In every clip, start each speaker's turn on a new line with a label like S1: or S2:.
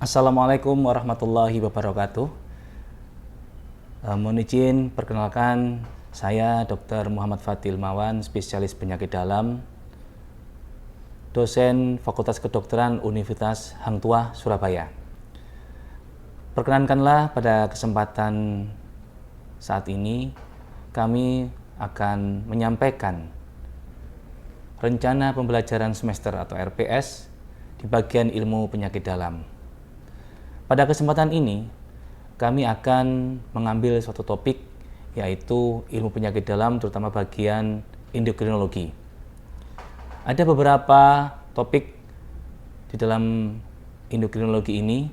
S1: Assalamualaikum warahmatullahi wabarakatuh. Mohon izin perkenalkan, saya Dr. Muhammad Fadil Mawan, spesialis penyakit dalam, dosen Fakultas Kedokteran Universitas Hang Tuah, Surabaya. Perkenankanlah pada kesempatan saat ini kami akan menyampaikan rencana pembelajaran semester atau RPS di bagian ilmu penyakit dalam. Pada kesempatan ini, kami akan mengambil suatu topik, yaitu ilmu penyakit dalam, terutama bagian endokrinologi. Ada beberapa topik di dalam endokrinologi ini,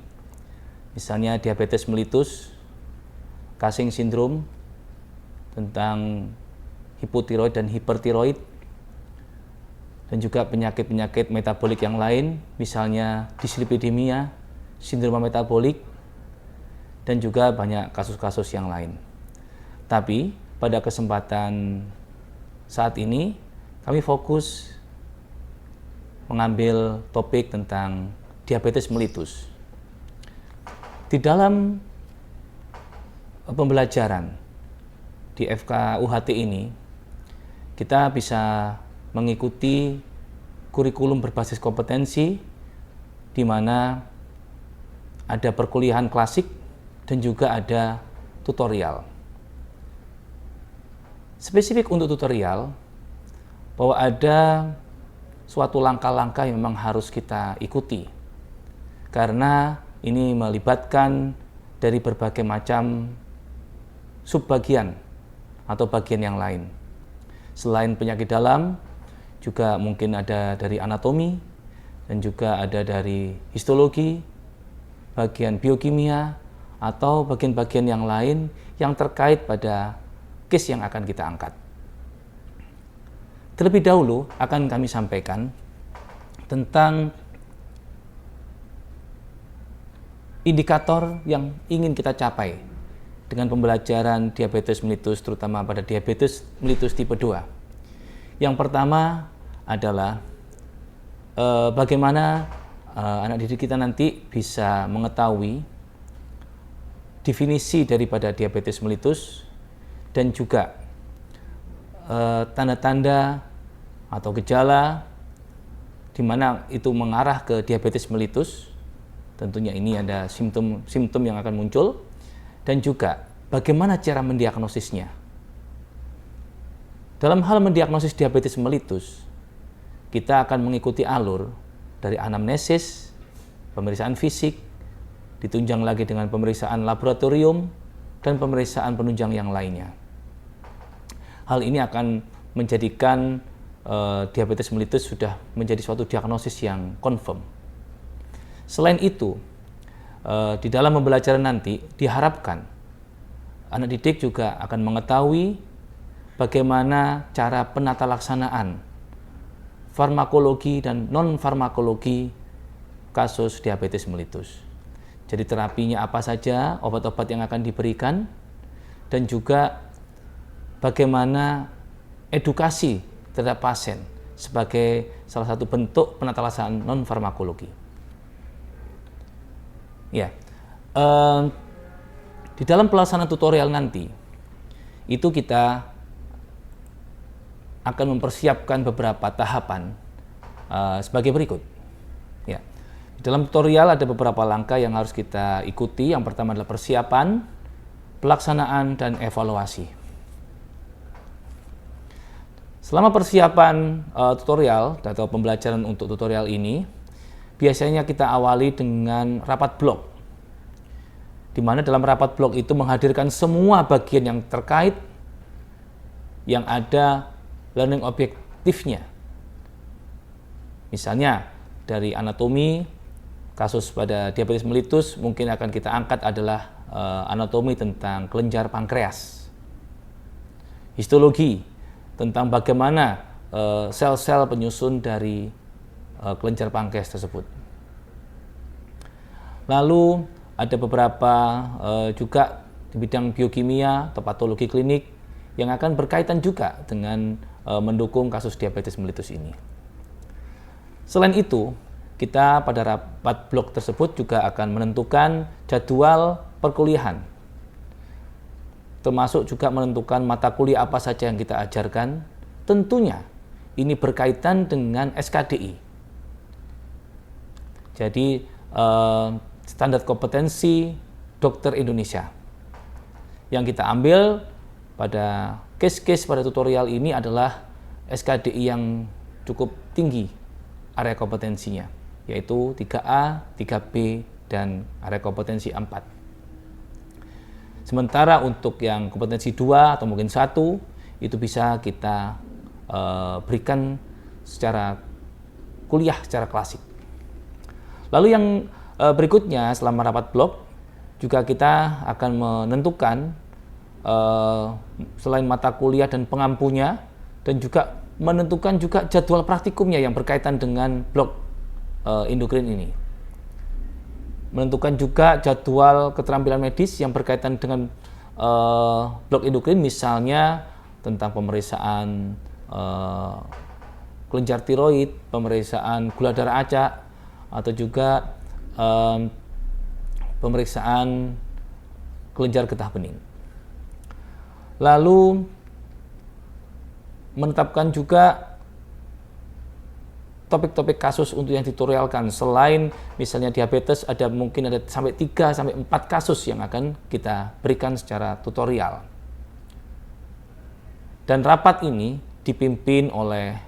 S1: misalnya diabetes mellitus, Cushing syndrome, tentang hipotiroid dan hipertiroid, dan juga penyakit-penyakit metabolik yang lain, misalnya dislipidemia, sindroma metabolik, dan juga banyak kasus-kasus yang lain. Tapi pada kesempatan saat ini kami fokus mengambil topik tentang diabetes mellitus. Di dalam pembelajaran di FKUHT ini, kita bisa mengikuti kurikulum berbasis kompetensi, di mana ada perkuliahan klasik dan juga ada tutorial. Spesifik untuk tutorial, bahwa ada suatu langkah-langkah yang memang harus kita ikuti, karena ini melibatkan dari berbagai macam subbagian atau bagian yang lain. Selain penyakit dalam, juga mungkin ada dari anatomi, dan juga ada dari histologi, bagian biokimia, atau bagian-bagian yang lain yang terkait pada case yang akan kita angkat. Terlebih dahulu akan kami sampaikan tentang indikator yang ingin kita capai dengan pembelajaran diabetes mellitus, terutama pada diabetes mellitus tipe 2. Yang pertama adalah bagaimana anak didik kita nanti bisa mengetahui definisi daripada diabetes mellitus, dan juga tanda-tanda atau gejala di mana itu mengarah ke diabetes mellitus. Tentunya ini ada simptom-simptom yang akan muncul, dan juga bagaimana cara mendiagnosisnya. Dalam hal mendiagnosis diabetes mellitus, kita akan mengikuti alur dari anamnesis, pemeriksaan fisik, ditunjang lagi dengan pemeriksaan laboratorium, dan pemeriksaan penunjang yang lainnya. Hal ini akan menjadikan diabetes mellitus sudah menjadi suatu diagnosis yang confirm. Selain itu, di dalam pembelajaran nanti diharapkan anak didik juga akan mengetahui bagaimana cara penata laksanaan farmakologi dan non-farmakologi kasus diabetes mellitus. Jadi terapinya apa saja, obat-obat yang akan diberikan, dan juga bagaimana edukasi terhadap pasien sebagai salah satu bentuk penata laksanaan non-farmakologi. Ya, di dalam pelaksanaan tutorial nanti, itu kita akan mempersiapkan beberapa tahapan sebagai berikut. Ya. Di dalam tutorial ada beberapa langkah yang harus kita ikuti. Yang pertama adalah persiapan, pelaksanaan, dan evaluasi. Selama persiapan tutorial atau pembelajaran untuk tutorial ini, biasanya kita awali dengan rapat blok, di mana dalam rapat blok itu menghadirkan semua bagian yang terkait, yang ada learning objektifnya. Misalnya dari anatomi, kasus pada diabetes mellitus mungkin akan kita angkat adalah anatomi tentang kelenjar pankreas. Histologi, tentang bagaimana sel-sel penyusun dari kelenjar pankreas tersebut. Lalu ada beberapa juga di bidang biokimia atau patologi klinik yang akan berkaitan juga dengan mendukung kasus diabetes mellitus ini. Selain itu, kita pada rapat blok tersebut juga akan menentukan jadwal perkuliahan, termasuk juga menentukan mata kuliah apa saja yang kita ajarkan. Tentunya ini berkaitan dengan SKDI. Jadi standar kompetensi dokter Indonesia. Yang kita ambil pada case-case pada tutorial ini adalah SKDI yang cukup tinggi area kompetensinya, yaitu 3A, 3B, dan area kompetensi 4. Sementara untuk yang kompetensi 2 atau mungkin 1, itu bisa kita berikan secara kuliah secara klasik. Lalu yang berikutnya selama rapat blok, juga kita akan menentukan selain mata kuliah dan pengampunya, dan juga menentukan juga jadwal praktikumnya yang berkaitan dengan blok endokrin ini. Menentukan juga jadwal keterampilan medis yang berkaitan dengan blok endokrin, misalnya tentang pemeriksaan kelenjar tiroid, pemeriksaan gula darah acak, atau juga pemeriksaan kelenjar getah bening. Lalu menetapkan juga topik-topik kasus untuk yang tutorialkan. Selain misalnya diabetes, mungkin ada sampai 3 sampai 4 kasus yang akan kita berikan secara tutorial. Dan rapat ini dipimpin oleh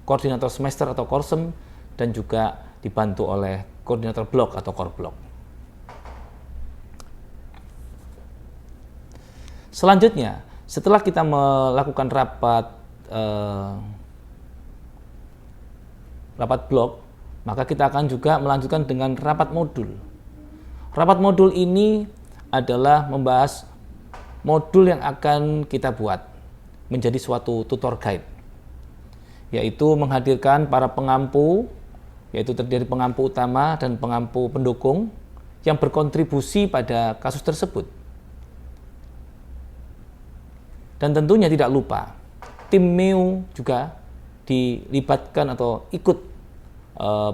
S1: koordinator semester atau korsem, dan juga dibantu oleh koordinator blok atau korblok. Selanjutnya, setelah kita melakukan rapat blok, maka kita akan juga melanjutkan dengan rapat modul. Rapat modul ini adalah membahas modul yang akan kita buat menjadi suatu tutor guide, yaitu menghadirkan para pengampu, yaitu terdiri pengampu utama dan pengampu pendukung yang berkontribusi pada kasus tersebut. Dan tentunya tidak lupa, tim MEU juga dilibatkan atau ikut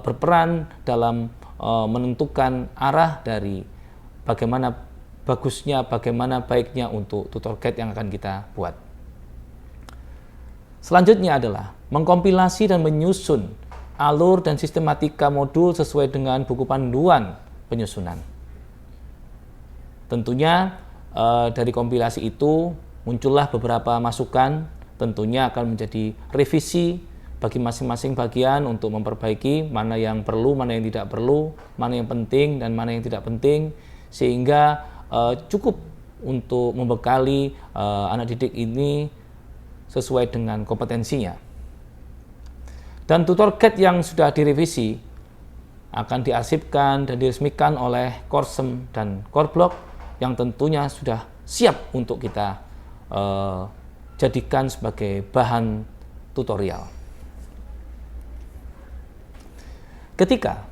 S1: berperan dalam menentukan arah dari bagaimana bagusnya, bagaimana baiknya untuk tutor guide yang akan kita buat. Selanjutnya adalah mengkompilasi dan menyusun alur dan sistematika modul sesuai dengan buku panduan penyusunan. Tentunya dari kompilasi itu muncullah beberapa masukan, tentunya akan menjadi revisi bagi masing-masing bagian untuk memperbaiki mana yang perlu, mana yang tidak perlu, mana yang penting dan mana yang tidak penting, sehingga cukup untuk membekali anak didik ini sesuai dengan kompetensinya. Dan tutor guide yang sudah direvisi akan diarsipkan dan diresmikan oleh korsem dan korblok yang tentunya sudah siap untuk kita jadikan sebagai bahan tutorial. Ketika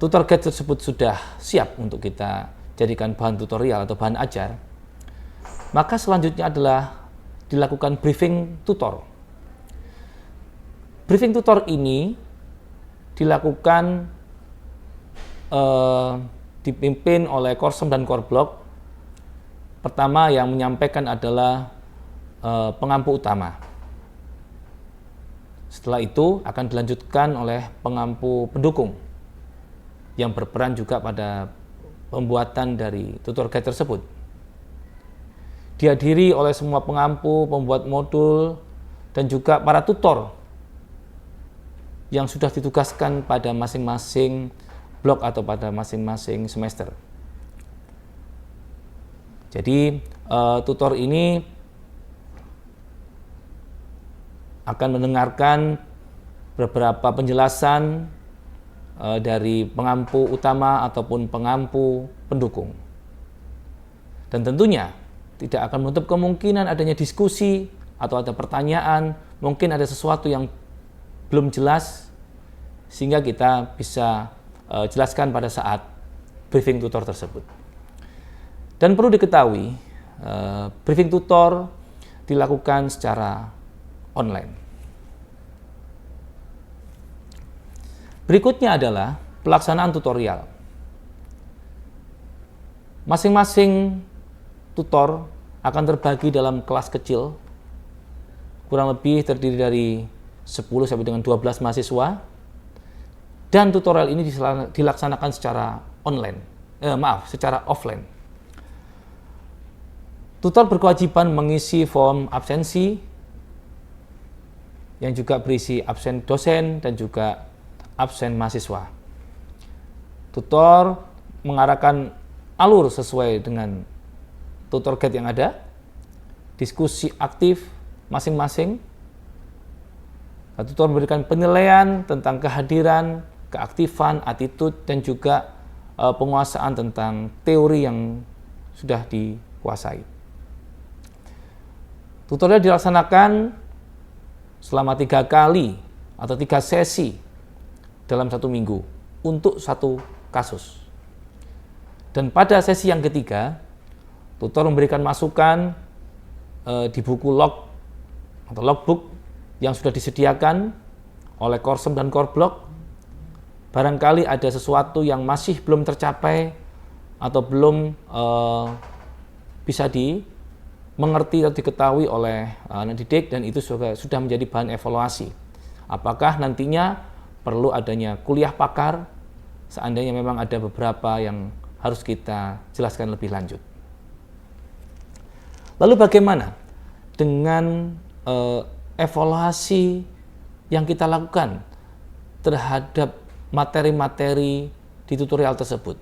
S1: tutor guide tersebut sudah siap untuk kita jadikan bahan tutorial atau bahan ajar, maka selanjutnya adalah dilakukan briefing tutor. Briefing tutor ini dilakukan dipimpin oleh korsem dan korblok. Pertama yang menyampaikan adalah pengampu utama. Setelah itu akan dilanjutkan oleh pengampu pendukung yang berperan juga pada pembuatan dari tutor guide tersebut. Dihadiri oleh semua pengampu, pembuat modul, dan juga para tutor yang sudah ditugaskan pada masing-masing blok atau pada masing-masing semester. Jadi tutor ini akan mendengarkan beberapa penjelasan dari pengampu utama ataupun pengampu pendukung. Dan tentunya tidak akan menutup kemungkinan adanya diskusi atau ada pertanyaan, mungkin ada sesuatu yang belum jelas, sehingga kita bisa jelaskan pada saat briefing tutor tersebut. Dan perlu diketahui, briefing tutor dilakukan secara online. Berikutnya adalah pelaksanaan tutorial. Masing-masing tutor akan terbagi dalam kelas kecil, kurang lebih terdiri dari 10 sampai dengan 12 mahasiswa, dan tutorial ini dilaksanakan secara secara offline. Tutor berkewajiban mengisi form absensi yang juga berisi absen dosen dan juga absen mahasiswa. Tutor mengarahkan alur sesuai dengan tutor guide yang ada, diskusi aktif masing-masing. Tutor memberikan penilaian tentang kehadiran, keaktifan, attitude, dan juga penguasaan tentang teori yang sudah dikuasai. Tutorial dilaksanakan selama 3 kali atau 3 sesi dalam 1 minggu untuk 1 kasus. Dan pada sesi yang ketiga, tutor memberikan masukan di buku log atau logbook yang sudah disediakan oleh Korsem dan Korblock. Barangkali ada sesuatu yang masih belum tercapai atau belum bisa dimengerti atau diketahui oleh anak didik, dan itu sudah menjadi bahan evaluasi. Apakah nantinya perlu adanya kuliah pakar seandainya memang ada beberapa yang harus kita jelaskan lebih lanjut. Lalu bagaimana dengan evaluasi yang kita lakukan terhadap materi-materi di tutorial tersebut?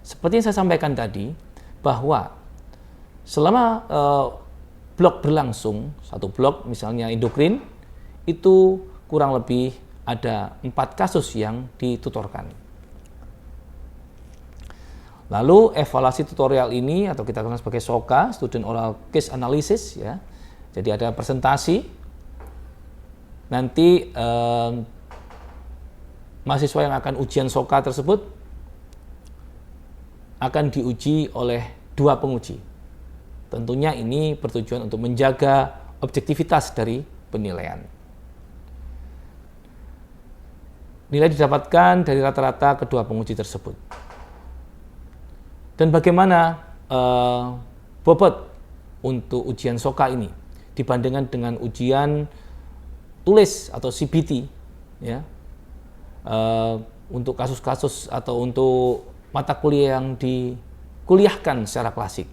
S1: Seperti yang saya sampaikan tadi, bahwa selama blok berlangsung, 1 blok misalnya endokrin, itu kurang lebih ada 4 kasus yang ditutorkan. Lalu evaluasi tutorial ini atau kita kenal sebagai SOCA, Student Oral Case Analysis, ya. Jadi ada presentasi. Nanti mahasiswa yang akan ujian SOCA tersebut akan diuji oleh 2 penguji. Tentunya ini bertujuan untuk menjaga objektivitas dari penilaian. Nilai didapatkan dari rata-rata kedua penguji tersebut. Dan bagaimana bobot untuk ujian SOCA ini dibandingkan dengan ujian tulis atau CBT, ya, untuk kasus-kasus atau untuk mata kuliah yang dikuliahkan secara klasik.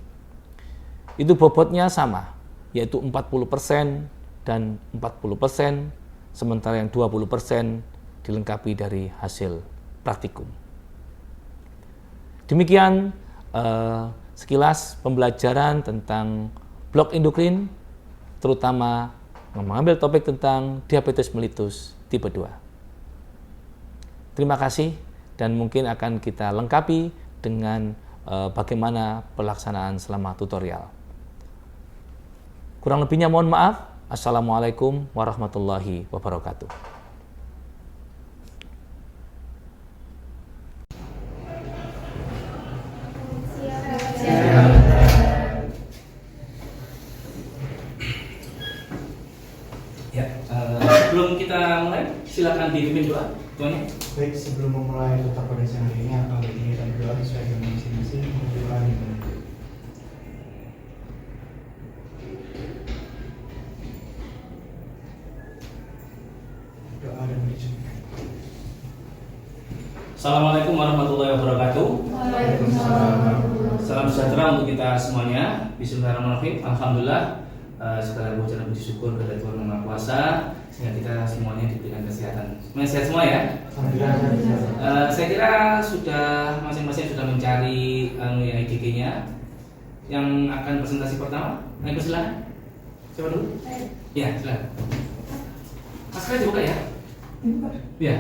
S1: Itu bobotnya sama, yaitu 40% dan 40%, sementara yang 20% dilengkapi dari hasil praktikum. Demikian sekilas pembelajaran tentang blok endokrin, terutama mengambil topik tentang diabetes mellitus tipe 2. Terima kasih, dan mungkin akan kita lengkapi dengan bagaimana pelaksanaan selama tutorial. Kurang lebihnya mohon maaf. Assalamualaikum warahmatullahi wabarakatuh. Sebelum kita mulai, silakan dipimpin doa. Tuanya.
S2: Baik, sebelum memulai letak pada siang hari ini, akan berdiri dan berdoa sesuai dengan masing-masing. Berdoa dimulai. Doa dan dijadikan.
S1: Assalamualaikum warahmatullahi wabarakatuh.
S2: Waalaikumsalam.
S1: Salam sejahtera untuk kita semuanya. Bismillahirrahmanirrahim. Alhamdulillah, segala puji dan puji syukur kepada Tuhan Yang Maha Kuasa sehingga kita semuanya diberikan kesehatan. Semuanya sehat semua ya. Saya kira sudah masing-masing sudah mencari IDG-nya. Yang akan presentasi pertama, ayo silakan. Siapa dulu? Ya, silakan. Maskernya dibuka ya. Ya.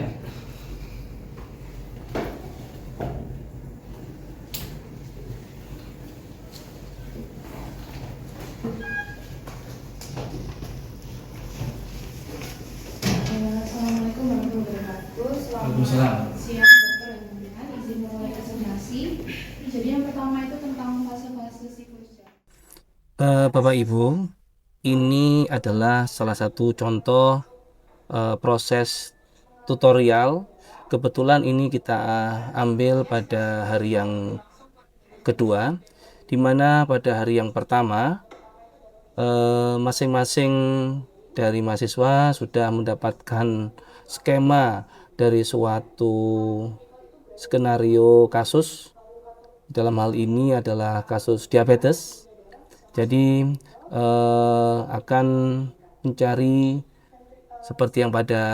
S3: Assalamualaikum warahmatullahi wabarakatuh.
S1: Waalaikumsalam.
S3: Selamat siang Dokter dan pimpinan. Izin mulai presentasi. Jadi yang pertama itu tentang fase-fase siklus janin.
S4: Bapak Ibu, ini adalah salah satu contoh proses tutorial kebetulan ini kita ambil pada hari yang kedua, di mana pada hari yang pertama masing-masing dari mahasiswa sudah mendapatkan skema dari suatu skenario kasus. Dalam hal ini adalah kasus diabetes. Jadi akan mencari seperti yang pada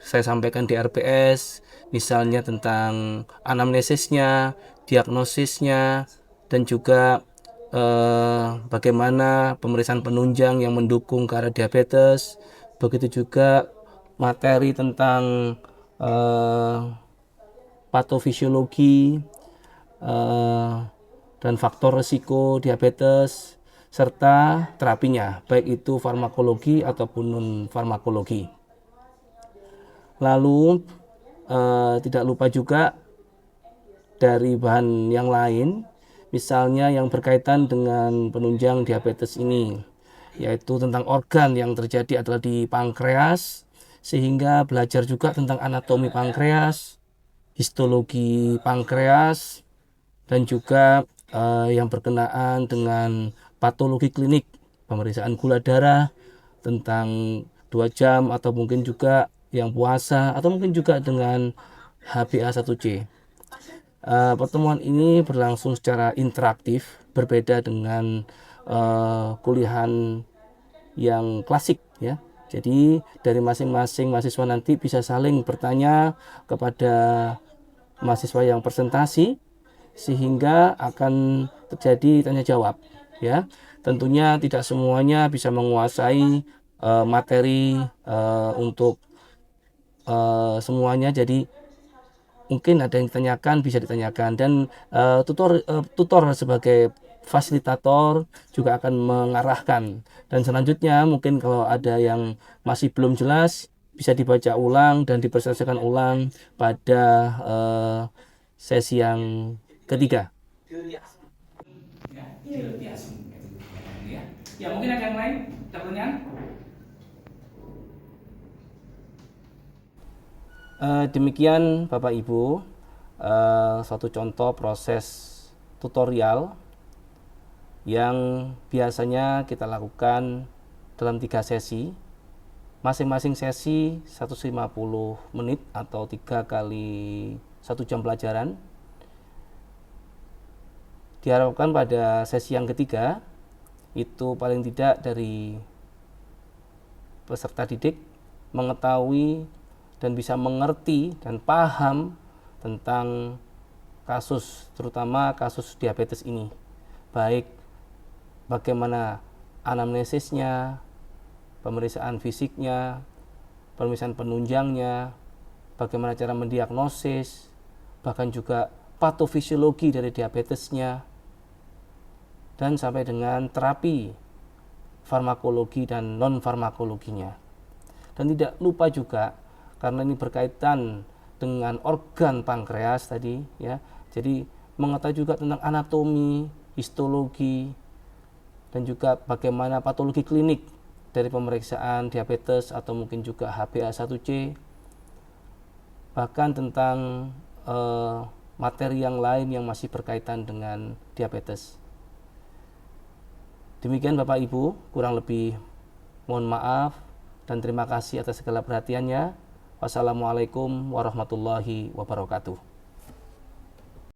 S4: saya sampaikan di RPS, misalnya tentang anamnesisnya, diagnosisnya, dan juga bagaimana pemeriksaan penunjang yang mendukung ke arah diabetes. Begitu juga materi tentang patofisiologi dan faktor risiko diabetes, serta terapinya, baik itu farmakologi ataupun non farmakologi. Lalu tidak lupa juga dari bahan yang lain, misalnya yang berkaitan dengan penunjang diabetes ini, yaitu tentang organ yang terjadi adalah di pankreas, sehingga belajar juga tentang anatomi pankreas, histologi pankreas, dan juga yang berkenaan dengan patologi klinik, pemeriksaan gula darah tentang 2 jam atau mungkin juga yang puasa atau mungkin juga dengan HbA1c. Pertemuan ini berlangsung secara interaktif, berbeda dengan kuliahan yang klasik ya. Jadi dari masing-masing mahasiswa nanti bisa saling bertanya kepada mahasiswa yang presentasi, sehingga akan terjadi tanya jawab ya. Tentunya tidak semuanya bisa menguasai materi untuk semuanya, jadi mungkin ada yang ditanyakan, bisa ditanyakan, dan tutor sebagai fasilitator juga akan mengarahkan. Dan selanjutnya mungkin kalau ada yang masih belum jelas bisa dibaca ulang dan dipresentasikan ulang pada sesi yang ketiga.
S1: Ya, mungkin ada yang lain pertanyaan?
S4: Demikian Bapak Ibu, suatu contoh proses tutorial yang biasanya kita lakukan dalam 3 sesi. Masing-masing sesi 150 menit atau 3 kali 1 jam pelajaran. Diharapkan pada sesi yang ketiga itu paling tidak dari peserta didik mengetahui dan bisa mengerti dan paham tentang kasus, terutama kasus diabetes ini, baik bagaimana anamnesisnya, pemeriksaan fisiknya, pemeriksaan penunjangnya, bagaimana cara mendiagnosis, bahkan juga patofisiologi dari diabetesnya, dan sampai dengan terapi farmakologi dan non farmakologinya. Dan tidak lupa juga, karena ini berkaitan dengan organ pankreas tadi ya, jadi mengetahui juga tentang anatomi, histologi, dan juga bagaimana patologi klinik dari pemeriksaan diabetes atau mungkin juga HbA1c, bahkan tentang materi yang lain yang masih berkaitan dengan diabetes. Demikian Bapak Ibu, kurang lebih mohon maaf dan terima kasih atas segala perhatiannya. Wassalamualaikum warahmatullahi wabarakatuh.